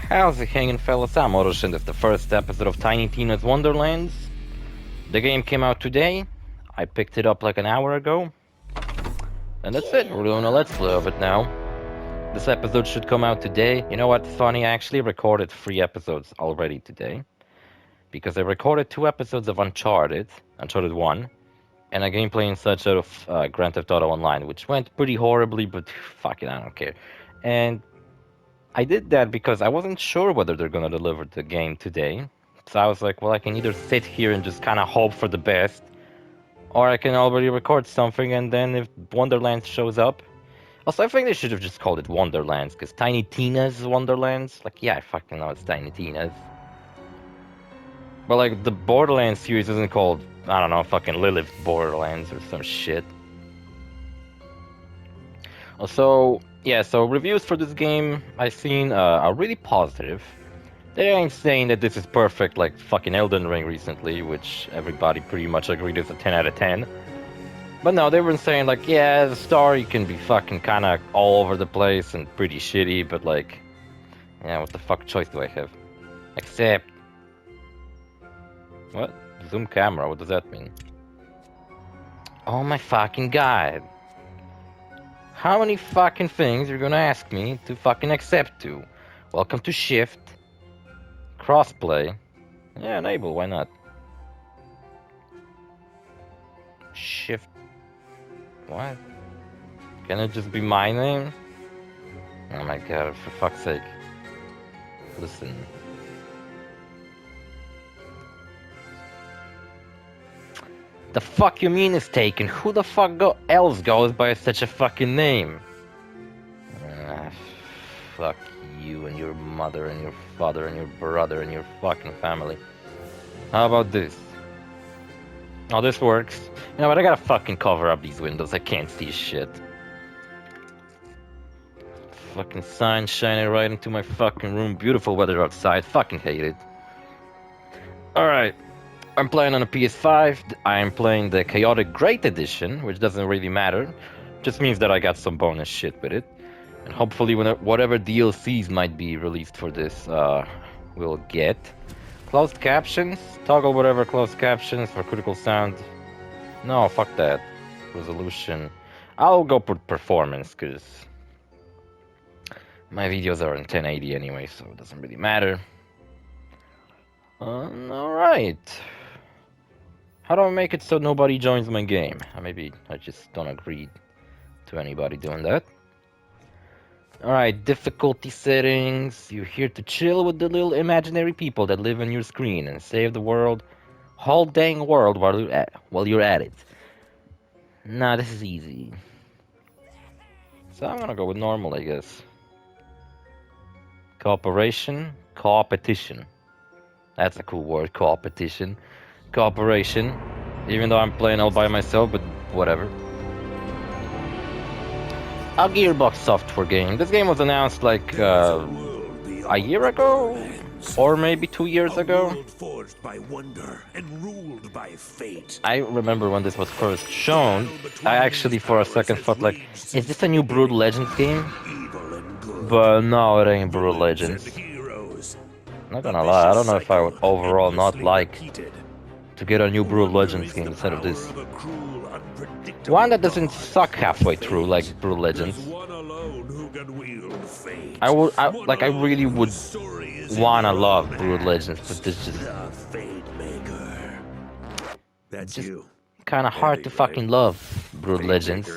How's it hanging, fellas? I'm OrosZ, and it's the first episode of Tiny Tina's Wonderlands. The game came out today. I picked it up like an hour ago. And that's it, we're doing a let's play of it now. This episode should come out today. You know what's funny? I actually recorded 3 episodes already today. Because I recorded 2 episodes of Uncharted 1, and a gameplay and such out of Grand Theft Auto Online, which went pretty horribly, but fuck it, I don't care. And I did that because I wasn't sure whether they're gonna deliver the game today. So I was like, well, I can either sit here and just kind of hope for the best, or I can already record something, and then if Wonderlands shows up... Also, I think they should have just called it Wonderlands, because Tiny Tina's Wonderlands? Like, yeah, I fucking know it's Tiny Tina's. But like, the Borderlands series isn't called, I don't know, fucking Lilith Borderlands or some shit. Also, yeah, so reviews for this game I've seen are really positive. They ain't saying that this is perfect like fucking Elden Ring recently, which everybody pretty much agreed is a 10 out of 10. But no, they were saying like, yeah, the story can be fucking kinda all over the place and pretty shitty, but like, yeah, what the fuck choice do I have? Except... What? Zoom camera, what does that mean? Oh my fucking god. How many fucking things you're gonna ask me to fucking accept to? Welcome to Shift. Crossplay. Yeah, enable, why not? Shift. What? Can it just be my name? Oh my god, for fuck's sake. Listen. The fuck you mean is taken? Who the fuck else goes by such a fucking name? Fuck you and your mother and your father and your brother and your fucking family. How about this? Oh, this works. You know what, I gotta fucking cover up these windows, I can't see shit. Fucking sun shining right into my fucking room, beautiful weather outside, fucking hate it. Alright. I'm playing on a PS5, I'm playing the Chaotic Great Edition, which doesn't really matter. Just means that I got some bonus shit with it. And hopefully whatever DLCs might be released for this, we'll get. Closed captions? Toggle whatever closed captions for critical sound. No, fuck that. Resolution. I'll go for performance, because my videos are in 1080 anyway, so it doesn't really matter. Alright. How do I make it so nobody joins my game? Maybe I just don't agree to anybody doing that. Alright, difficulty settings. You're here to chill with the little imaginary people that live on your screen and save the world, whole dang world while you're at it. Nah, this is easy. So I'm gonna go with normal, I guess. Cooperation, co-opetition. That's a cool word, co-opetition. Cooperation, even though I'm playing all by myself, but whatever. A Gearbox software game. This game was announced like a year ago, or maybe 2 years ago. Forged by wonder and ruled by fate. I remember when this was first shown. I actually for a second thought like, is this a new Brutal Legends game? But no, it ain't Brutal Legends. Not gonna lie, I don't know if I would overall not like to get a new Brutal Legends game instead of this. One that doesn't suck halfway through like Brutal Legends. I really would wanna love Brutal Legends, but this just kinda hard to fucking love Brutal Legends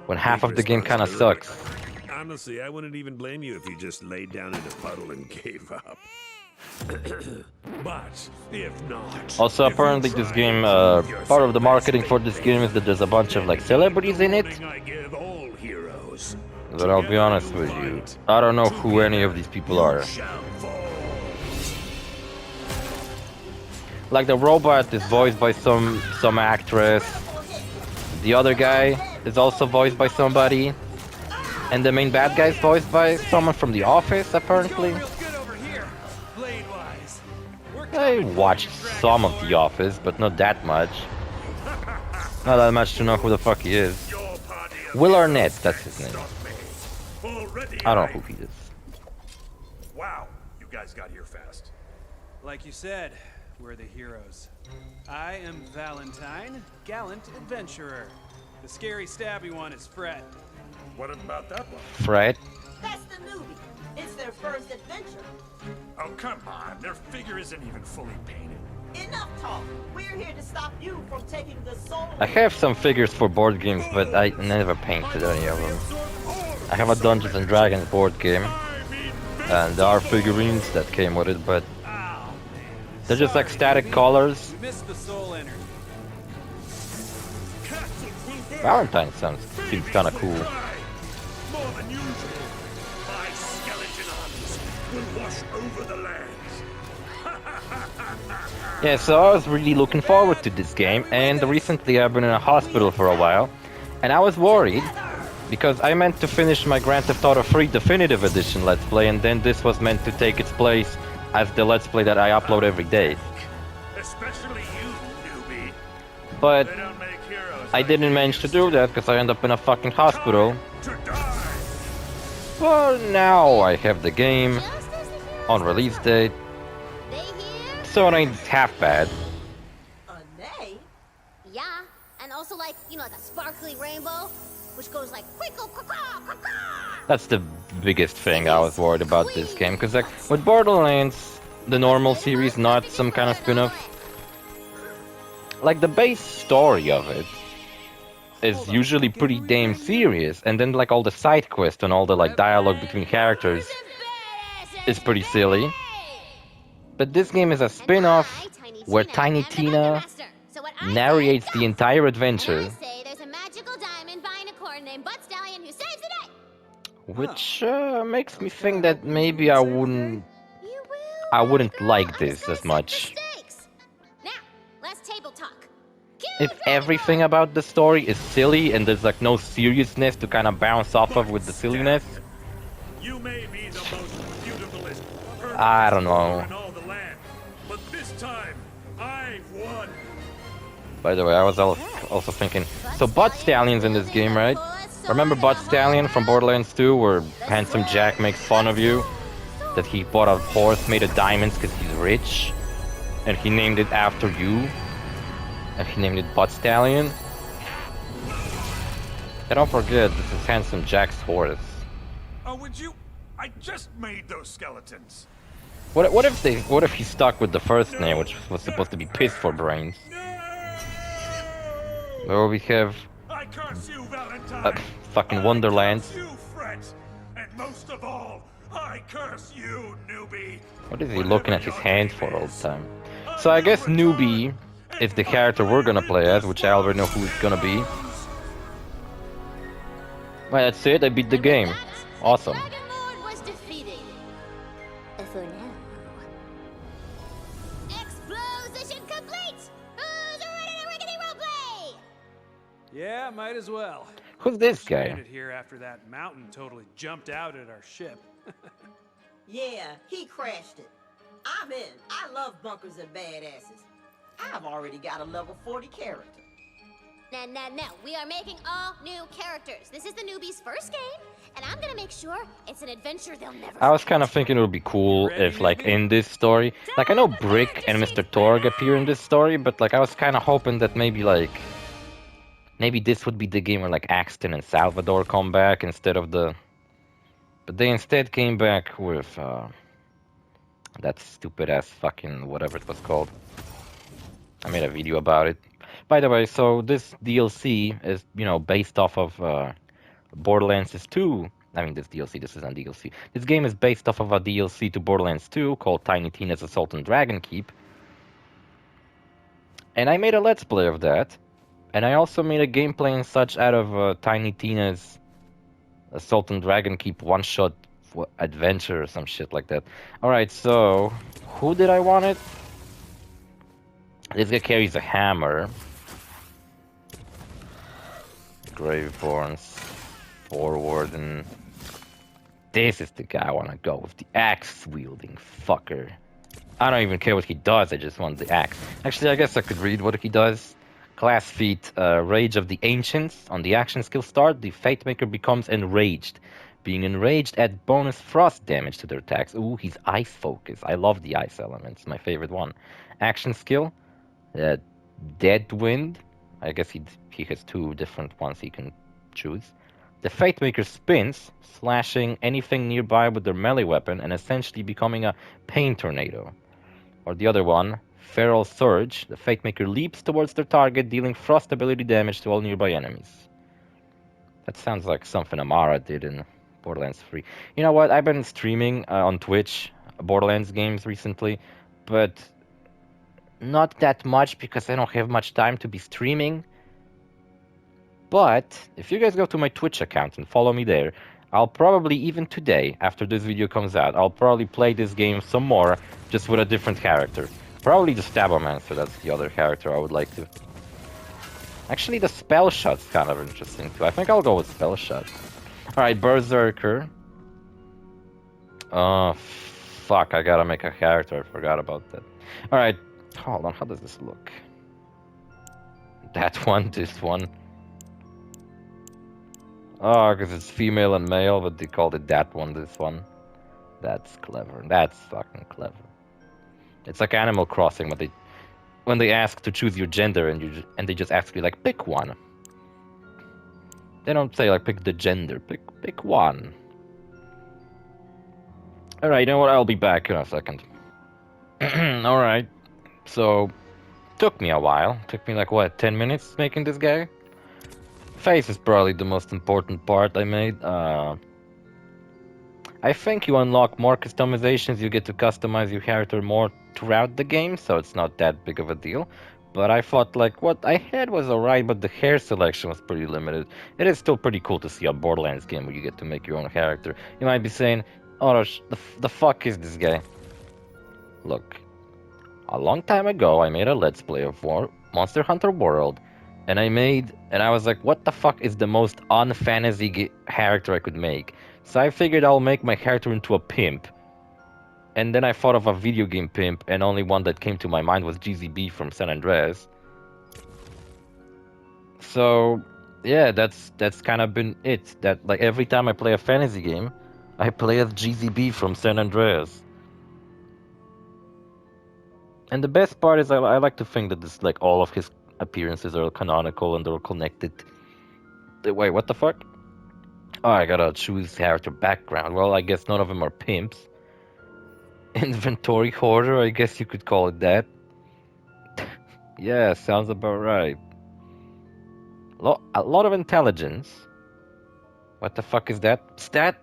when half of the game kinda sucks. Honestly, I wouldn't even blame you if you just laid down in a puddle and gave up. But if not, also, apparently this game, part of the marketing for this game is that there's a bunch of like celebrities in it. But I'll be honest with you, I don't know who any of these people are. Like the robot is voiced by some actress. The other guy is also voiced by somebody. And the main bad guy is voiced by someone from The Office, apparently. I watched some of The Office, but not that much. Not that much to know who the fuck he is. Will Arnett, that's his name. I don't know who he is. Wow, you guys got here fast. Like you said, we're the heroes. I am Valentine, gallant adventurer. The scary, stabby one is Fred. What about that one? Fred? That's the newbie. It's their first adventure. Oh, come on. Their figure isn't even fully painted. Enough talk. We're here to stop you from taking the soul. I have some figures for board games, but I never painted any of them. I have a Dungeons and Dragons board game, and there are figurines that came with it, but Oh, man. they're just like static colors. We missed the soul energy. Valentine seems kind of cool. More than usual. My skeleton armies will wash over the lands. Yeah, so I was really looking forward to this game, and recently I've been in a hospital for a while, and I was worried, because I meant to finish my Grand Theft Auto 3 Definitive Edition Let's Play, and then this was meant to take its place as the Let's Play that I upload every day. Especially you, newbie. But They don't make heroes I like didn't you manage to used do that, because I ended up in a fucking hospital. To die. Well, now I have the game on release date, They here? so it ain't half bad. A nay? Yeah, and also like, like a sparkly rainbow, which goes like quickle, quack, quack, That's the biggest thing I was worried about this game, because like with Borderlands, the normal series, not some kind of spin-off, like the base story of it is usually pretty damn serious, and then like all the side quests and all the like dialogue between characters is pretty silly. But this game is a spin-off where Tiny Tina narrates the entire adventure, say there's a magical diamond by a corn named Butt Stallion who saves the day. which makes me think that maybe I wouldn't You will. I wouldn't Girl, like I'm just this gonna as set much. the stakes. Now, let's table talk. Cue If Dragon everything Ball. about the story is silly and there's like no seriousness to kind of bounce off of with the silliness, You may be the most beautifulest I don't know. in all the land, but this time I've won. By the way, I was also thinking, so Butt Stallion's in this game, right? Remember Butt Stallion from Borderlands 2, where Handsome Jack makes fun of you? That he bought a horse made of diamonds because he's rich? And he named it after you? And he named it Butt Stallion? And don't forget, this is Handsome Jack's horse. Oh, would you? I just made those skeletons. What if he stuck with the first name, which was supposed to be Piss for Brains? Well, we have I curse you, Valentine. fucking Wonderlands. I curse you, Fred. And most of all, I curse you, newbie. What is he looking at his hand for all the time? So I guess Newbie is the character we're gonna play as, which I already know who it's gonna be. Well, that's it, I beat the game. Awesome. Dragon Lord was defeated. For now. Explosion complete! Who's ready to rickety roleplay? Yeah, might as well. Who's this guy? Stranded here after that mountain totally jumped out at our ship. Yeah, he crashed it. I'm in. I love bunkers and badasses. I've already got a level 40 character. No. We are making all new characters. This is the newbie's first game, and I'm gonna make sure it's an adventure they'll never I was forget. kind of thinking it would be cool if, like, in this story, like, I know Brick and Mr. Torg appear in this story, but, like, I was kind of hoping that maybe, like, maybe this would be the game where, like, Axton and Salvador come back instead of the... But they instead came back with, that stupid-ass fucking whatever it was called. I made a video about it. By the way, so this DLC is, based off of Borderlands 2. I mean, this isn't DLC. This game is based off of a DLC to Borderlands 2 called Tiny Tina's Assault on Dragon Keep. And I made a Let's Play of that. And I also made a gameplay and such out of Tiny Tina's Assault on Dragon Keep one-shot adventure or some shit like that. Alright, so who did I want it? This guy carries a hammer. Graveborns. Forward, and this is the guy I want to go with, the axe-wielding fucker. I don't even care what he does, I just want the axe. Actually, I guess I could read what he does. Class feat, Rage of the Ancients. On the action skill start, the Fate Maker becomes enraged. being enraged, add bonus frost damage to their attacks. Ooh, he's ice focus. I love the ice element. It's my favorite one. Action skill, Dead Wind. I guess he has two different ones he can choose. The Fatemaker spins, slashing anything nearby with their melee weapon and essentially becoming a pain tornado. Or the other one, Feral Surge. The Fatemaker leaps towards their target, dealing frost ability damage to all nearby enemies. That sounds like something Amara did in Borderlands 3. You know what? I've been streaming on Twitch Borderlands games recently, but not that much because I don't have much time to be streaming. But if you guys go to my Twitch account and follow me there, I'll probably, even today, after this video comes out, I'll probably play this game some more, just with a different character. Probably the Stabomancer, that's the other character I would like to. Actually, the Spell Shot's kind of interesting too. I think I'll go with Spell Shot. Alright, Berserker. Oh, fuck, I gotta make a character, I forgot about that. Alright, hold on, how does this look? That one, this one. Oh, because it's female and male, but they called it that one, this one. That's clever. That's fucking clever. It's like Animal Crossing, but when they ask to choose your gender and they just ask you like pick one. They don't say like pick the gender. Pick one. All right, you know what? I'll be back in a second. All right. So, took me a while. Took me like what, 10 minutes making this guy? Face is probably the most important part I made. I think you unlock more customizations, you get to customize your character more throughout the game, so it's not that big of a deal. But I thought like what I had was alright, but the hair selection was pretty limited. It is still pretty cool to see a Borderlands game where you get to make your own character. You might be saying, OrosZ, the fuck is this guy? Look, a long time ago I made a Let's Play of Monster Hunter World. And I was like, what the fuck is the most un-fantasy character I could make? So I figured I'll make my character into a pimp. And then I thought of a video game pimp, and only one that came to my mind was Jizzy B from San Andreas. So, yeah, that's kind of been it. That, like, every time I play a fantasy game, I play as Jizzy B from San Andreas. And the best part is I like to think that this, like, all of his appearances are canonical and they're connected. Wait, what the fuck? Oh, I gotta choose character background. Well, I guess none of them are pimps. Inventory hoarder, I guess you could call it that. Yeah, sounds about right. A lot of intelligence. What the fuck is that? Stat?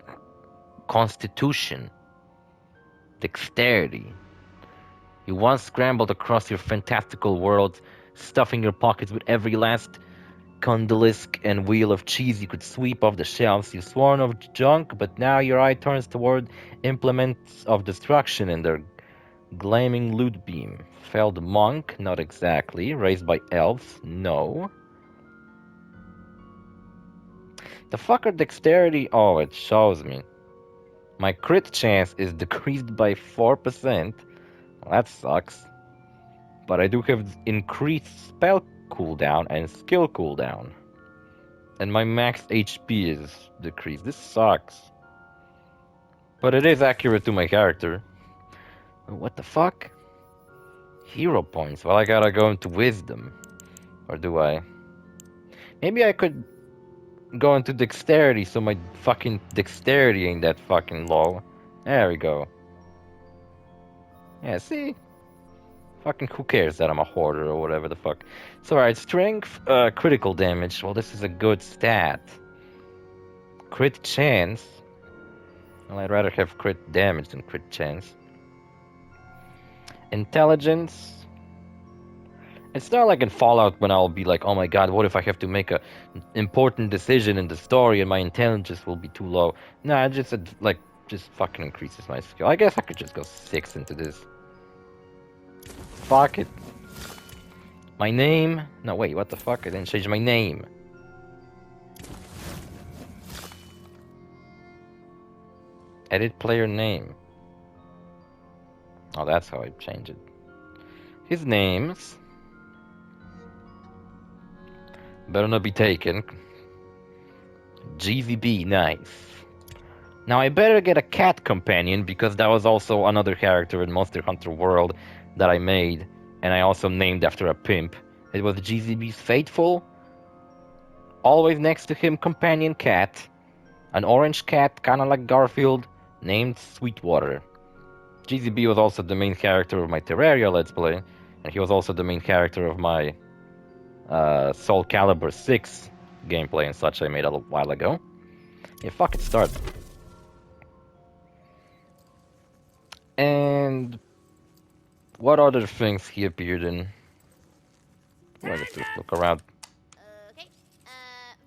Constitution. Dexterity. You once scrambled across your fantastical world, stuffing your pockets with every last condolisk and wheel of cheese you could sweep off the shelves. You've sworn of junk, but now your eye turns toward implements of destruction in their gleaming loot beam. Felled monk? Not exactly. Raised by elves? No. The fucker dexterity? Oh, it shows me. My crit chance is decreased by 4%. Well, that sucks. But I do have increased spell cooldown and skill cooldown. And my max HP is decreased. This sucks. But it is accurate to my character. What the fuck? Hero points. Well, I gotta go into wisdom. Or do I? Maybe I could go into dexterity so my fucking dexterity ain't that fucking low. There we go. Yeah, see? Fucking who cares that I'm a hoarder or whatever the fuck. So alright, strength, critical damage. Well, this is a good stat. Crit chance. Well, I'd rather have crit damage than crit chance. Intelligence. It's not like in Fallout when I'll be like, oh my god, what if I have to make a important decision in the story and my intelligence will be too low. Nah, just fucking increases my skill. I guess I could just go 6 into this. Fuck it. My name? No, wait, what the fuck? I didn't change my name. Edit player name. Oh, that's how I change it. His names. Better not be taken. Jizzy B, nice. Now I better get a cat companion because that was also another character in Monster Hunter World that I made, and I also named after a pimp. It was Jizzy B's Faithful. Always next to him, companion cat. An orange cat, kinda like Garfield, named Sweetwater. Jizzy B was also the main character of my Terraria Let's Play, and he was also the main character of my Soul Calibur 6 gameplay and such I made a while ago. Yeah, fuck it, start. And what other things he appeared in? Let's just look around. Okay.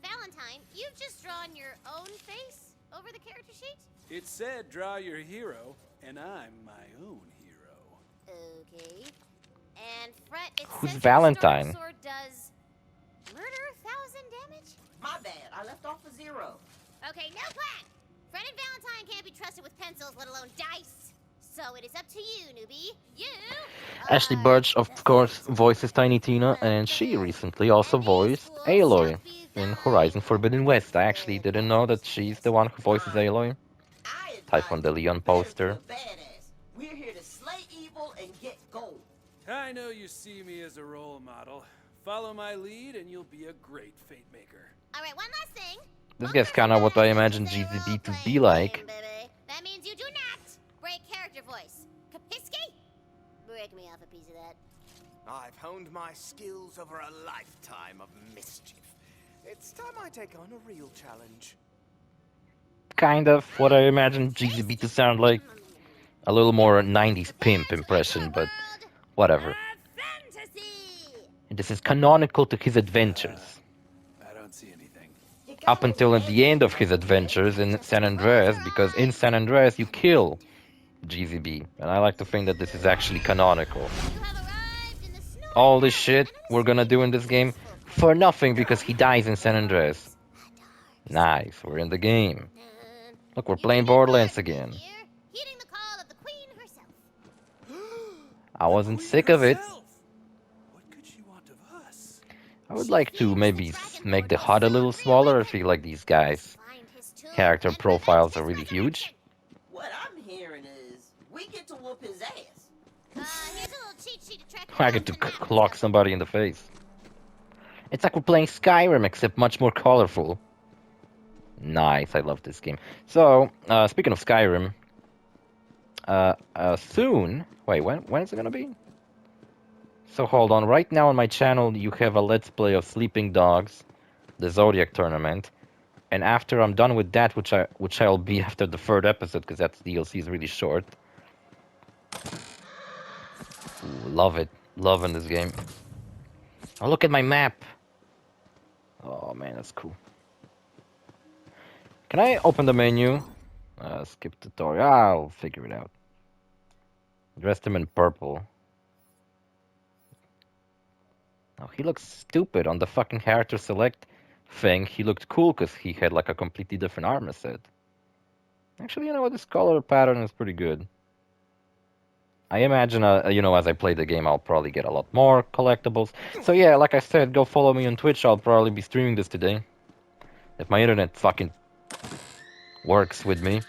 Valentine, you've just drawn your own face over the character sheet? It said draw your hero, and I'm my own hero. Okay. And Fret, it Who's says Valentine? Your sword does murder 1,000 damage? My bad. I left off a 0. Okay, no plan! Fred and Valentine can't be trusted with pencils, let alone dice. So it is up to you, newbie. You Ashley are Birch, of the course, smartest. voices Tiny Tina, and she recently also voiced Aloy in Horizon Forbidden West. I actually didn't know that she's the one who voices Aloy. I Typhon de advise Leon you better be poster. a badass. We're here to slay evil and get gold. I know you see me as a role model. Follow my lead, and you'll be a great fate maker. Alright, one last thing. This guy's kind of what I imagine Jizzy B to be like. That means you do not break character voice. Kapiski? Break me off a piece of that. I've honed my skills over a lifetime of mischief. It's time I take on a real challenge. Kind of what I imagine Jizzy B to sound like. A little more 90s pimp impression, but whatever. Fantasy! This is canonical to his adventures. I don't see anything. Up until at the end of his adventures in San Andreas, because in San Andreas you kill Jizzy B, and I like to think that this is actually canonical. You have arrived in the snow. All this shit we're gonna do in this game for nothing because he dies in San Andreas. Nice, we're in the game. Look, we're playing Borderlands again. Here, heeding the call of the queen herself. I wasn't sick of it. Herself. What could she want of us? I would like to maybe make the HUD a little smaller. I feel like these guys' Find his tomb character and profiles are revenge really his huge. What I'm hearing is we get to whoop his ass. Here's a little cheat sheet to track I get to clock somebody in the face. It's like we're playing Skyrim, except much more colorful. Nice, I love this game. So, speaking of Skyrim, soon... Wait, when is it gonna be? So hold on, right now on my channel you have a Let's Play of Sleeping Dogs, the Zodiac Tournament, and after I'm done with that, which I'll be after the 3rd episode, because that DLC is really short. Ooh, love it. Loving this game. Oh, look at my map. Oh man, that's cool. Can I open the menu? Skip tutorial. I'll figure it out. Dressed him in purple. Oh, he looks stupid on the fucking character select thing. He looked cool because he had like a completely different armor set. Actually, you know what? This color pattern is pretty good. I imagine, you know, as I play the game, I'll probably get a lot more collectibles. So yeah, like I said, go follow me on Twitch. I'll probably be streaming this today. If my internet fucking works with me.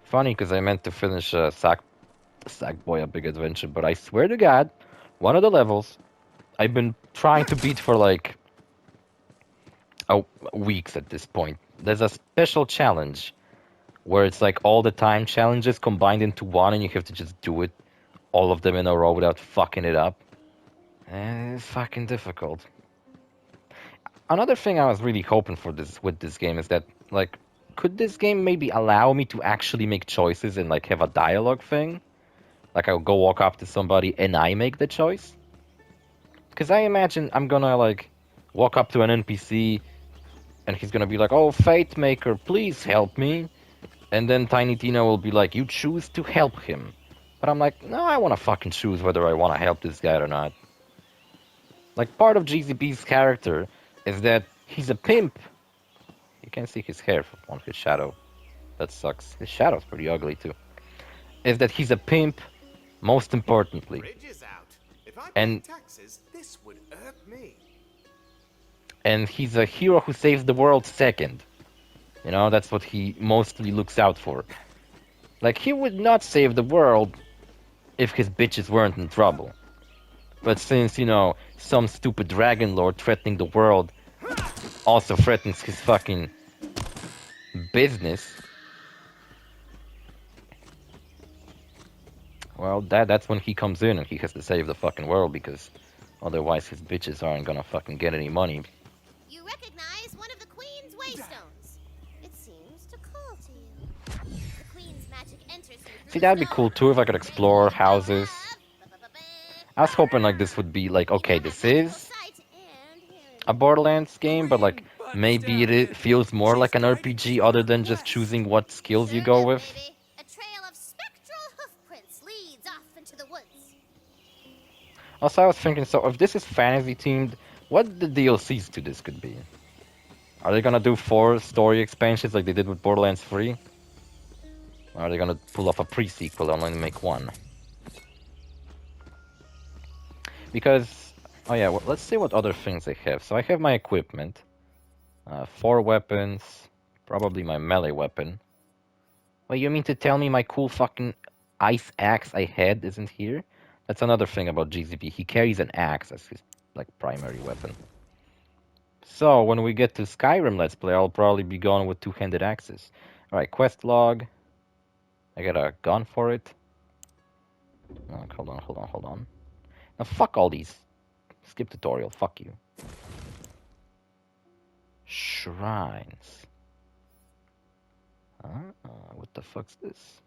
Funny, because I meant to finish Sackboy: A Big Adventure, but I swear to God, one of the levels I've been trying to beat for like weeks at this point. There's a special challenge where it's like all the time challenges combined into one, and you have to just do it, all of them in a row without fucking it up. And it's fucking difficult. Another thing I was really hoping for with this game is that, like, could this game maybe allow me to actually make choices and like have a dialogue thing? Like I'll go walk up to somebody and I make the choice? Because I imagine I'm gonna like walk up to an NPC and he's gonna be like, "Oh, Fate Maker, please help me." And then Tiny Tina will be like, "You choose to help him." But I'm like, no, I wanna fucking choose whether I wanna help this guy or not. Like, part of Jizzy B's character is that he's a pimp. You can see his hair on his shadow. That sucks. His shadow's pretty ugly too. Is that he's a pimp, most importantly. Bridge is out. If I And- pay taxes, this would irk me. And he's a hero who saves the world second. You know, that's what he mostly looks out for. Like, he would not save the world if his bitches weren't in trouble. But since, you know, some stupid dragon lord threatening the world also threatens his fucking business, well, that's when he comes in and he has to save the fucking world, because otherwise his bitches aren't gonna fucking get any money. You recognize one of the Queen's waystones. It seems to call to you. The Queen's magic enters you through See, the that'd be stone. cool too if I could explore houses. I was hoping like this would be like, okay, this is a Borderlands game, but like maybe it feels more like an RPG other than just choosing what skills you go with. A trail of spectral hoofprints leads off into the woods. Also, I was thinking, so if this is fantasy themed, what the DLCs to this could be? Are they gonna do 4 story expansions like they did with Borderlands 3? Or are they gonna pull off a pre-sequel and only make 1? Because, oh yeah, well, let's see what other things I have. So I have my equipment, 4 weapons, probably my melee weapon. Wait, you mean to tell me my cool fucking ice axe I had isn't here? That's another thing about Jizzy B. He carries an axe as his like primary weapon. So when we get to Skyrim Let's Play, I'll probably be going with 2-handed axes. Alright, quest log. I got a gun for it. Oh, hold on. Now fuck all these. Skip tutorial, fuck you. Shrines. What the fuck's this?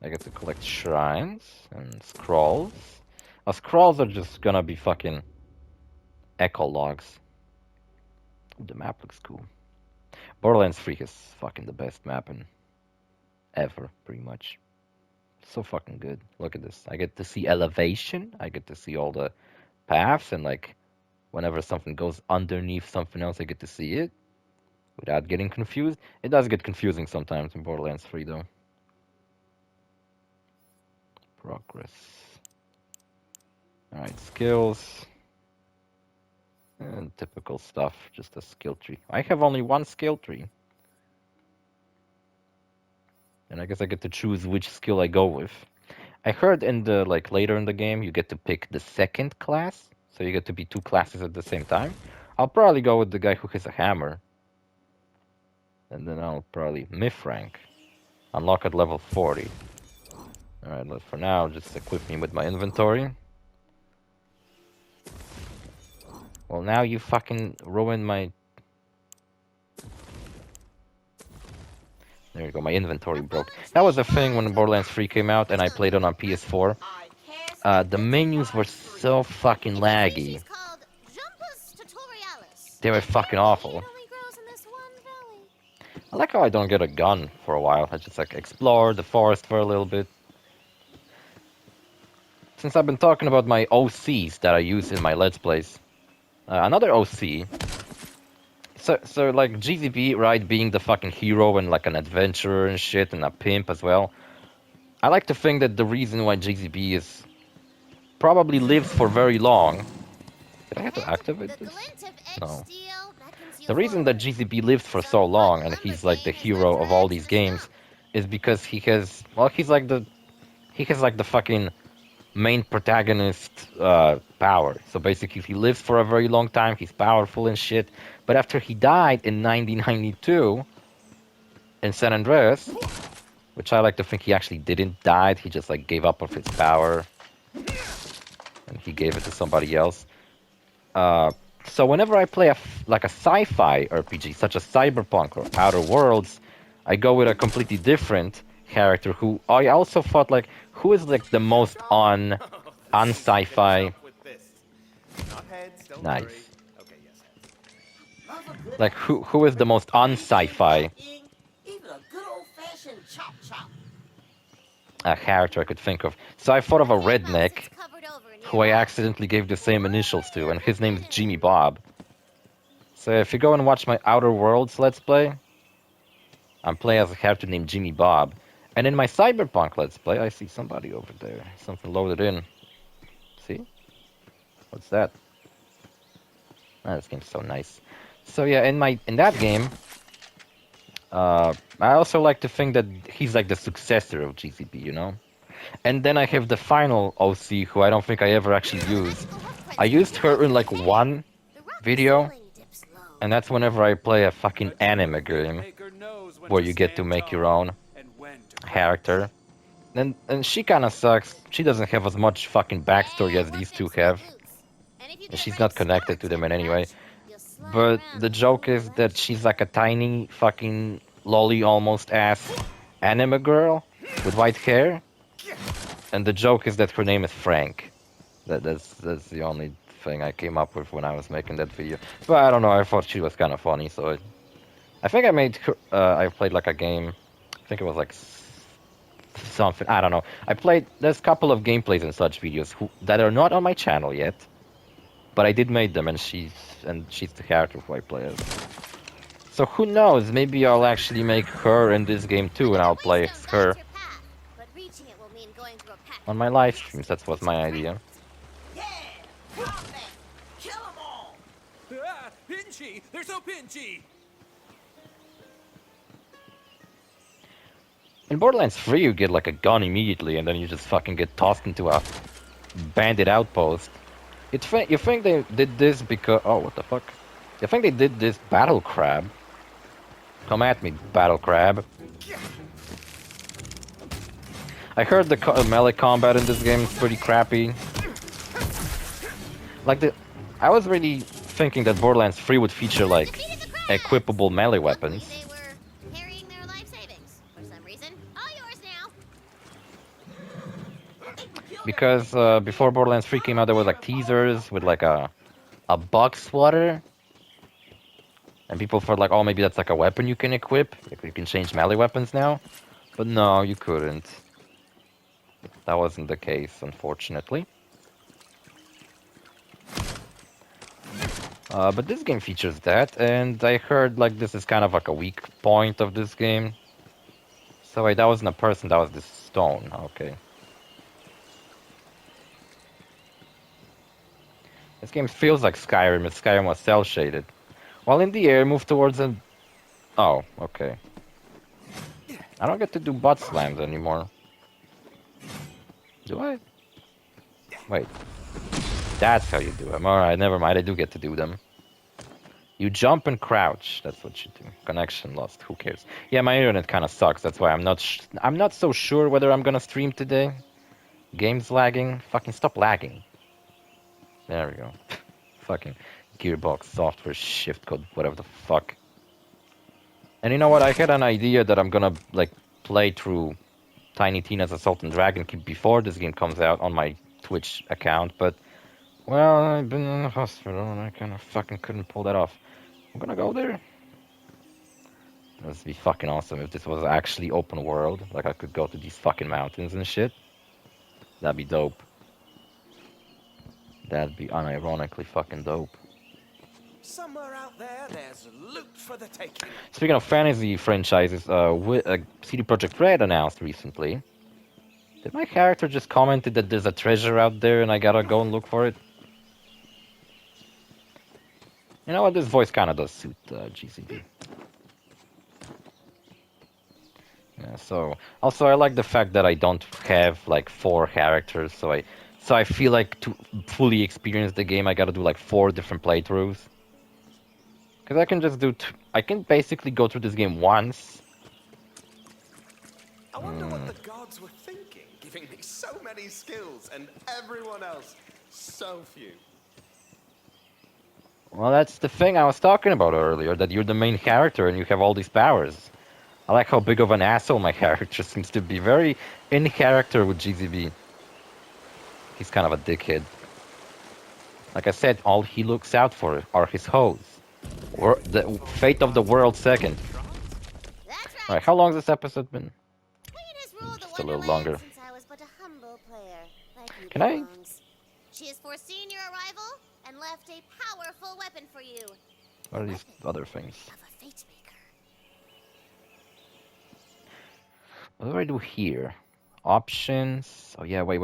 I get to collect shrines and scrolls. Scrolls are just gonna be fucking echo logs. Ooh, the map looks cool. Borderlands 3 is fucking the best map in ever, pretty much. So fucking good. Look at this. I get to see elevation. I get to see all the paths, and like whenever something goes underneath something else, I get to see it without getting confused. It does get confusing sometimes in Borderlands 3 though. Progress. Alright, skills. And typical stuff, just a skill tree. I have only 1 skill tree. And I guess I get to choose which skill I go with. I heard in the, like, later in the game, you get to pick the 2nd class. So you get to be 2 classes at the same time. I'll probably go with the guy who has a hammer. And then I'll probably myth rank. Unlock at level 40. Alright, but for now, just equip me with my inventory. Well, now you fucking ruined my... There you go, my inventory broke. That was a thing when Borderlands 3 came out and I played it on PS4. The menus were so fucking laggy. They were fucking awful. I like how I don't get a gun for a while. I just like explore the forest for a little bit. Since I've been talking about my OCs that I use in my Let's Plays, another OC. So like Jizzy B, right, being the fucking hero and like an adventurer and shit and a pimp as well. I like to think that the reason why Jizzy B is probably lives for very long. Did I have to activate this? No. The reason that Jizzy B lives for so long and he's like the hero of all these games is because he has, well, he has like the fucking main protagonist power. So basically he lives for a very long time, he's powerful and shit, but after he died in 1992 in San Andreas, which I like to think he actually didn't die, he just like gave up of his power and he gave it to somebody else. So whenever I play a sci-fi RPG such as Cyberpunk or Outer Worlds, I go with a completely different character who I also thought like, who is like the most un-sci-fi? Nice. Like who is the most un-sci-fi character I could think of? So I thought of a redneck who I accidentally gave the same initials to, and his name is Jimmy Bob. So if you go and watch my Outer Worlds Let's Play, I'm playing as a character named Jimmy Bob. And in my Cyberpunk Let's Play, I see somebody over there. Something loaded in. See? What's that? Ah, this game's so nice. So yeah, in that game, I also like to think that he's like the successor of Jizzy B, you know? And then I have the final OC, who I don't think I ever actually used. I used her in like one video, and that's whenever I play a fucking anime game, where you get to make your own character. And she kinda sucks. She doesn't have as much fucking backstory as these two have. And she's not connected to them in any way. But the joke is that she's like a tiny fucking lolly almost ass anime girl with white hair. And the joke is that her name is Frank. That's the only thing I came up with when I was making that video. But I don't know, I thought she was kind of funny, so I think I made her, I played like a game. I think it was like something, I don't know. There's a couple of gameplays in such videos that are not on my channel yet. But I did make them, and she's the character who I play as. So who knows? Maybe I'll actually make her in this game too, and I'll play as her on my live streams. That was my idea. Yeah! Combat! Kill 'em all! Ah, Pinchy! They're so pinchy! In Borderlands 3, you get like a gun immediately, and then you just fucking get tossed into a bandit outpost. You think they did this because... Oh, what the fuck? You think they did this battle crab? Come at me, battle crab. I heard the melee combat in this game is pretty crappy. Like I was really thinking that Borderlands 3 would feature like equipable melee weapons. They were carrying their life savings for some reason. All yours now. Because before Borderlands 3 came out, there was like teasers with like a bug swatter. And people thought like, oh, maybe that's like a weapon you can equip. Like, you can change melee weapons now. But no, you couldn't. That wasn't the case, unfortunately. But this game features that, and I heard like this is kind of like a weak point of this game. So wait, that wasn't a person, that was this stone. Okay. This game feels like Skyrim, if Skyrim was cel-shaded. While in the air, move towards an... Oh, okay. I don't get to do butt slams anymore. Do I? Wait. That's how you do them. Alright, never mind, I do get to do them. You jump and crouch. That's what you do. Connection lost. Who cares? Yeah, my internet kind of sucks. That's why I'm not so sure whether I'm gonna stream today. Game's lagging. Fucking stop lagging. There we go. Fucking Gearbox software shift code, whatever the fuck. And you know what? I had an idea that I'm gonna like play through Tiny Tina's Assault and Dragon Keep before this game comes out on my Twitch account, but well, I've been in the hospital and I kind of fucking couldn't pull that off. I'm gonna go there. That'd be fucking awesome if this was actually open world, like I could go to these fucking mountains and shit. That'd be dope. That'd be unironically fucking dope. Somewhere out there, there's loot for the taking. Speaking of fantasy franchises, CD Projekt Red announced recently. Did my character just commented that there's a treasure out there and I gotta go and look for it? You know what? This voice kind of does suit Jizzy B. Yeah, so also I like the fact that I don't have like 4 characters, so I feel like to fully experience the game I gotta do like 4 different playthroughs. Cause I can just do I can basically go through this game once. I wonder what the gods were thinking, giving me so many skills and everyone else so few. Well, that's the thing I was talking about earlier, that you're the main character and you have all these powers. I like how big of an asshole my character seems to be. Very in character with Jizzy B. He's kind of a dickhead. Like I said, all he looks out for are his hoes. Or the fate of the world second. That's right. Alright, how long has this episode been? Queen has ruled Just the a little Wonderlands longer. since I was but a humble player, like you Can I- Bones. She has foreseen your arrival and left a powerful weapon for you. What are these other things? Of a fate maker. What do I do here? Options. Oh yeah, wait.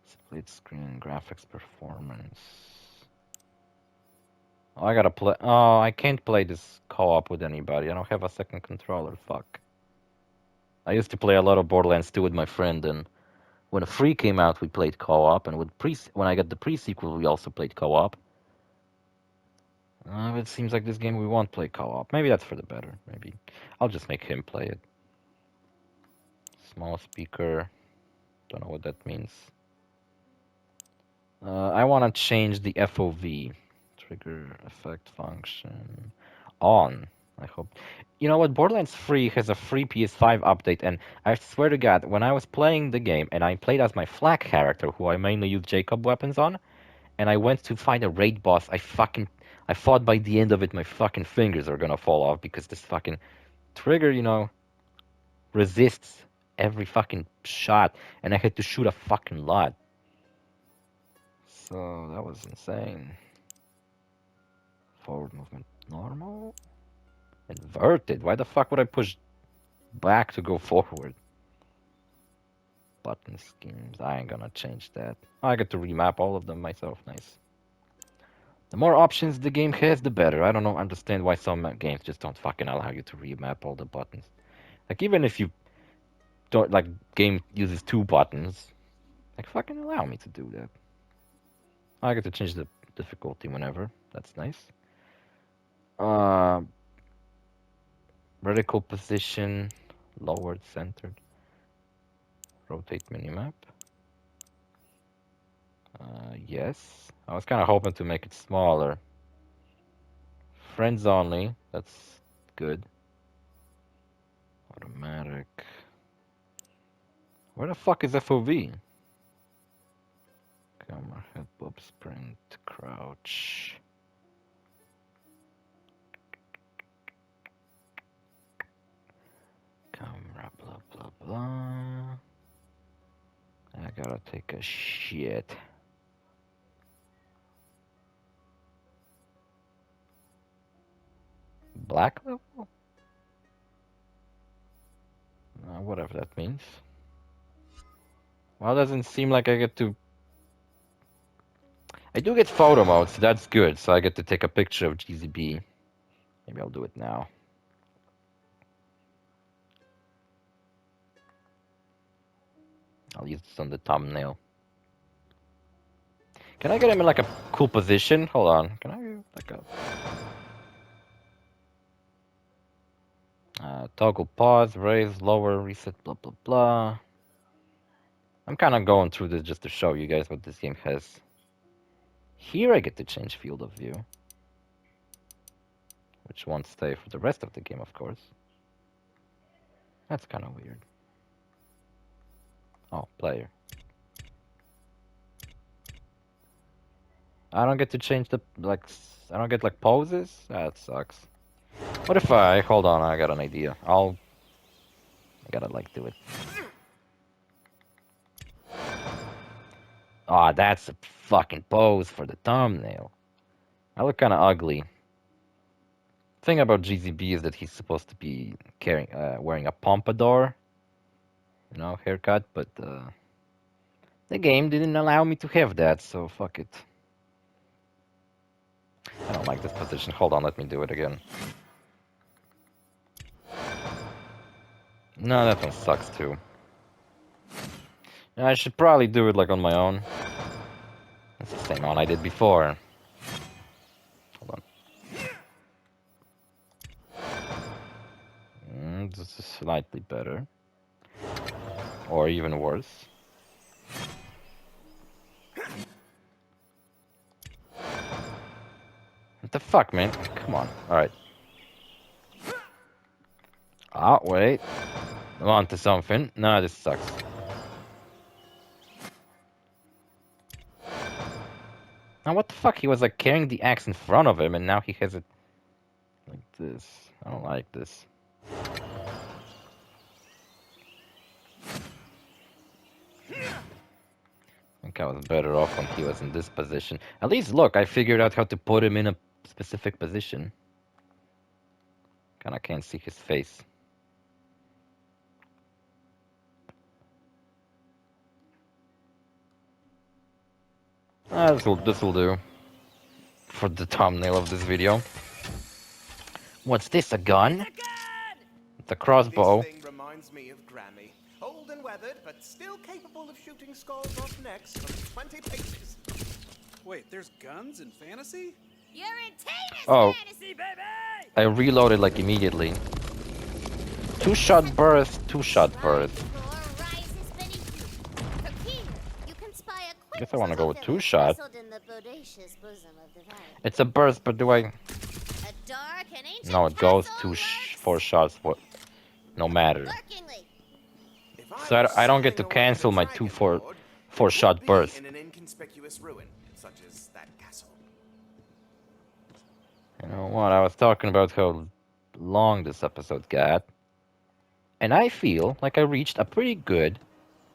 Split screen, graphics, performance. Oh, I gotta play. Oh, I can't play this co-op with anybody. I don't have a second controller. Fuck. I used to play a lot of Borderlands 2 with my friend, and when 3 came out, we played co-op, and when I got the pre-sequel, we also played co-op. It seems like this game we won't play co-op. Maybe that's for the better. Maybe I'll just make him play it. Small speaker. Don't know what that means. I want to change the FOV. Trigger effect function. On. I hope. You know what? Borderlands 3 has a free PS5 update, and I swear to God, when I was playing the game, and I played as my flak character, who I mainly use Jacob weapons on, and I went to fight a raid boss, I thought by the end of it my fucking fingers are gonna fall off because this fucking trigger, you know, resists every fucking shot, and I had to shoot a fucking lot. So that was insane. Forward movement normal. Inverted. Why the fuck would I push back to go forward? Button schemes. I ain't gonna change that. I get to remap all of them myself. Nice. The more options the game has, the better. I don't know, understand why some games just don't fucking allow you to remap all the buttons. Like, even if you don't, like, game uses 2 buttons, like, fucking allow me to do that. I get to change the difficulty whenever. That's nice. Vertical position, lowered, centered. Rotate minimap. Yes. I was kind of hoping to make it smaller. Friends only. That's good. Automatic. Where the fuck is FOV? Camera, head, bob, sprint, crouch. Camera, blah, blah, blah. I gotta take a shit. Black level? Whatever that means. Well, it doesn't seem like I get to... I do get photo mode, so that's good. So I get to take a picture of Jizzy B. Maybe I'll do it now. I'll use this on the thumbnail. Can I get him in like a cool position? Hold on. Can I like a... toggle pause, raise, lower, reset, blah, blah, blah. I'm kind of going through this just to show you guys what this game has. Here I get to change field of view. Which won't stay for the rest of the game, of course. That's kind of weird. Oh, player. I don't get to change the, like, I don't get, like, poses? That sucks. What if I, hold on, I got an idea. I gotta, like, do it. Ah, that's a fucking pose for the thumbnail. I look kind of ugly. Thing about Jizzy B is that he's supposed to be wearing a pompadour, you know, haircut, but the game didn't allow me to have that, so fuck it. I don't like this position. Hold on, let me do it again. No, that one sucks too. I should probably do it like on my own. That's the same one I did before. Hold on. This is slightly better. Or even worse. What the fuck, man? Come on. Alright. Ah, wait. I'm on to something. No, this sucks. Now, what the fuck? He was like carrying the axe in front of him, and now he has it like this. I don't like this. I think I was better off when he was in this position. At least, look, I figured out how to put him in a specific position. Kinda can't see his face. This will do. for the thumbnail of this video. What's this, a gun? It's a crossbow. This thing reminds me of Grammy. Old and weathered, but still capable of shooting skulls off necks from 20 paces. Wait, there's guns in fantasy? You're in Tatus Oh. fantasy, baby! I reloaded like immediately. Two-shot burst, two-shot burst. Roar rises beneath you. From here, you can spy a quick Guess I wanna go with village two-shot. nestled in the bodacious bosom of the valley. It's a burst, but do I... A dark and ancient No, it goes castle lurks 4 shots, no matter. lurkingly. If I So was I don't get to sailing away cancel with a my dragon 4 lord, shot be burst. in an inconspicuous ruin, such as that castle. You know what, I was talking about how long this episode got. And I feel like I reached a pretty good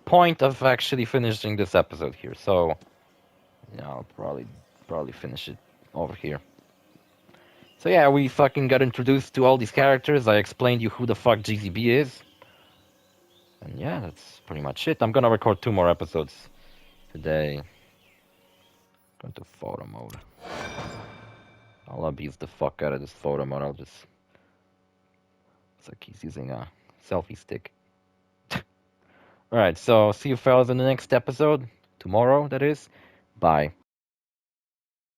point of actually finishing this episode here. So, yeah, I'll probably finish it over here. So yeah, we fucking got introduced to all these characters. I explained you who the fuck Jizzy B is. And yeah, that's pretty much it. I'm gonna record 2 more episodes today. Go to photo mode. I'll abuse the fuck out of this photo mode. I'll just... It's like he's using a selfie stick. Alright, so see you fellas in the next episode. Tomorrow, that is. Bye.